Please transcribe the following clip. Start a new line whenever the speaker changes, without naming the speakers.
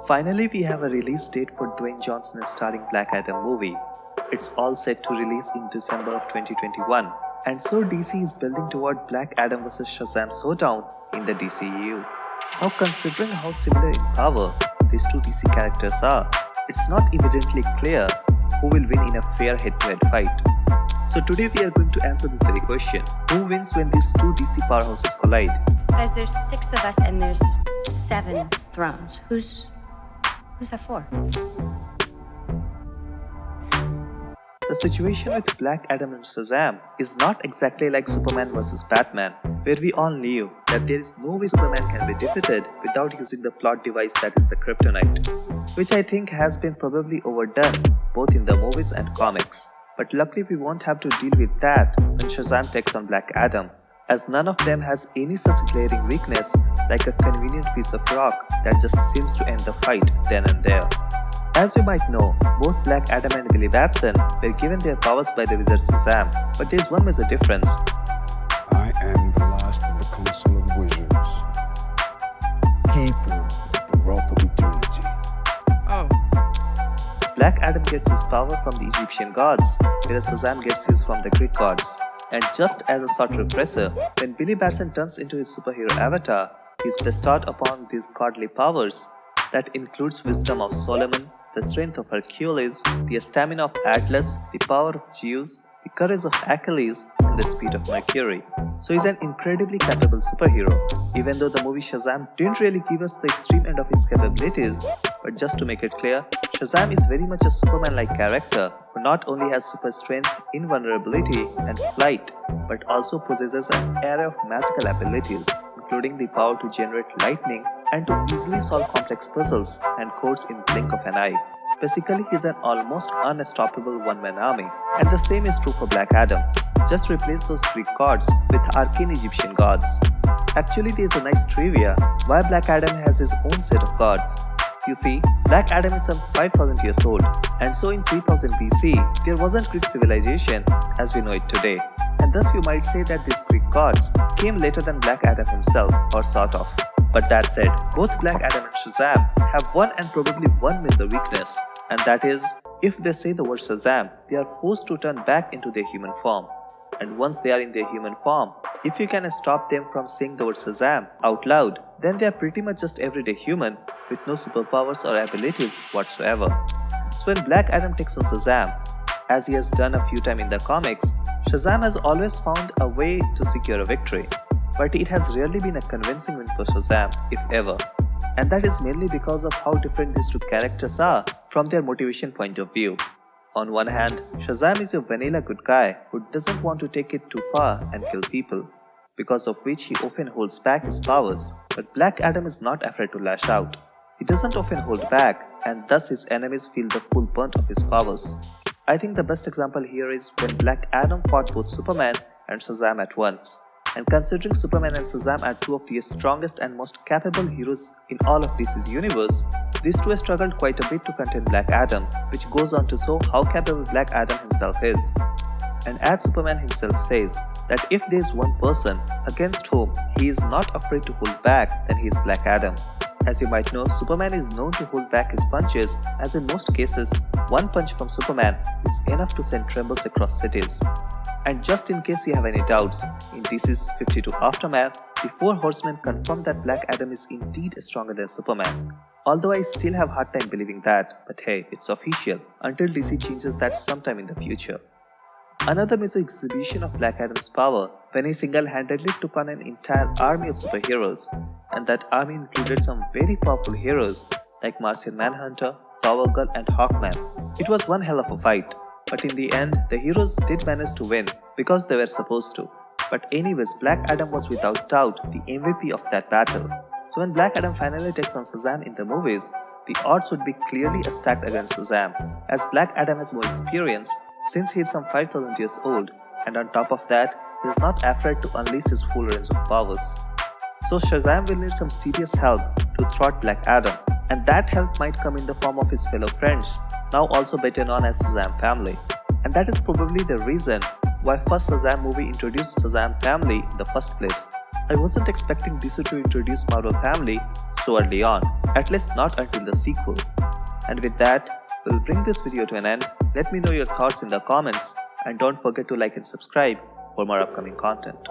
Finally, we have a release date for Dwayne Johnson starring Black Adam movie. It's all set to release in December of 2021, and so DC is building toward Black Adam vs Shazam showdown in the DCEU. Now, considering how similar in power these two DC characters are, it's not immediately clear who will win in a fair head-to-head fight. So today we are going to answer this very question: who wins when these two DC powerhouses collide?
Guys, there's 6 of us and there's 7 thrones. Who's that for?
The situation with Black Adam and Shazam is not exactly like Superman vs Batman, where we all knew that there is no way Superman can be defeated without using the plot device that is the kryptonite, which I think has been probably overdone both in the movies and comics. But luckily we won't have to deal with that when Shazam takes on Black Adam, as none of them has any such glaring weakness like a convenient piece of rock that just seems to end the fight then and there. As you might know, both Black Adam and Billy Batson were given their powers by the wizard Shazam, but there is one major difference.
I am the last of the Council of Wizards, keeper of the Rock of Eternity.
Oh.
Black Adam gets his power from the Egyptian gods, whereas Shazam gets his from the Greek gods. And just as a short refresher, when Billy Batson turns into his superhero avatar, he is bestowed upon these godly powers that includes wisdom of Solomon, the strength of Hercules, the stamina of Atlas, the power of Zeus, the courage of Achilles, and the speed of Mercury. So he's an incredibly capable superhero, even though the movie Shazam didn't really give us the extreme end of his capabilities. But just to make it clear, Shazam is very much a Superman-like character who not only has super strength, invulnerability, and flight, but also possesses an array of magical abilities, including the power to generate lightning and to easily solve complex puzzles and codes in blink of an eye. Basically, he's an almost unstoppable one-man army, and the same is true for Black Adam. Just replace those Greek gods with arcane Egyptian gods. Actually, there's a nice trivia why Black Adam has his own set of gods. You see, Black Adam is some 5000 years old, and so in 3000 BC, there wasn't Greek civilization as we know it today. And thus you might say that these Greek gods came later than Black Adam himself, or sort of. But that said, both Black Adam and Shazam have one and probably one major weakness, and that is, if they say the word Shazam, they are forced to turn back into their human form. And once they are in their human form, if you can stop them from saying the word Shazam out loud, then they are pretty much just everyday human with no superpowers or abilities whatsoever. So when Black Adam takes on Shazam, as he has done a few times in the comics, Shazam has always found a way to secure a victory, but it has rarely been a convincing win for Shazam, if ever. And that is mainly because of how different these two characters are from their motivation point of view. On one hand, Shazam is a vanilla good guy who doesn't want to take it too far and kill people, because of which he often holds back his powers, but Black Adam is not afraid to lash out. He doesn't often hold back, and thus his enemies feel the full brunt of his powers. I think the best example here is when Black Adam fought both Superman and Shazam at once. And considering Superman and Shazam are two of the strongest and most capable heroes in all of DC's universe, these two struggled quite a bit to contain Black Adam, which goes on to show how capable Black Adam himself is. And as Superman himself says, that if there is one person against whom he is not afraid to hold back, then he is Black Adam. As you might know, Superman is known to hold back his punches, as in most cases, one punch from Superman is enough to send trembles across cities. And just in case you have any doubts, in DC's 52 Aftermath, the 4 Horsemen confirm that Black Adam is indeed stronger than Superman. Although I still have hard time believing that, but hey, it's official, until DC changes that sometime in the future. Another major exhibition of Black Adam's power when he single-handedly took on an entire army of superheroes, and that army included some very powerful heroes like Martian Manhunter, Power Girl and Hawkman. It was one hell of a fight, but in the end, the heroes did manage to win because they were supposed to. But anyways, Black Adam was without doubt the MVP of that battle. So when Black Adam finally takes on Shazam in the movies, the odds would be clearly stacked against Shazam, as Black Adam has more experience since he is some 5000 years old, and on top of that, he is not afraid to unleash his full range of powers. So Shazam will need some serious help to thwart Black Adam, and that help might come in the form of his fellow friends, now also better known as Shazam family. And that is probably the reason why first Shazam movie introduced Shazam family in the first place. I wasn't expecting DC to introduce Marvel family so early on, at least not until the sequel. And with that, we'll bring this video to an end. Let me know your thoughts in the comments and don't forget to like and subscribe for more upcoming content.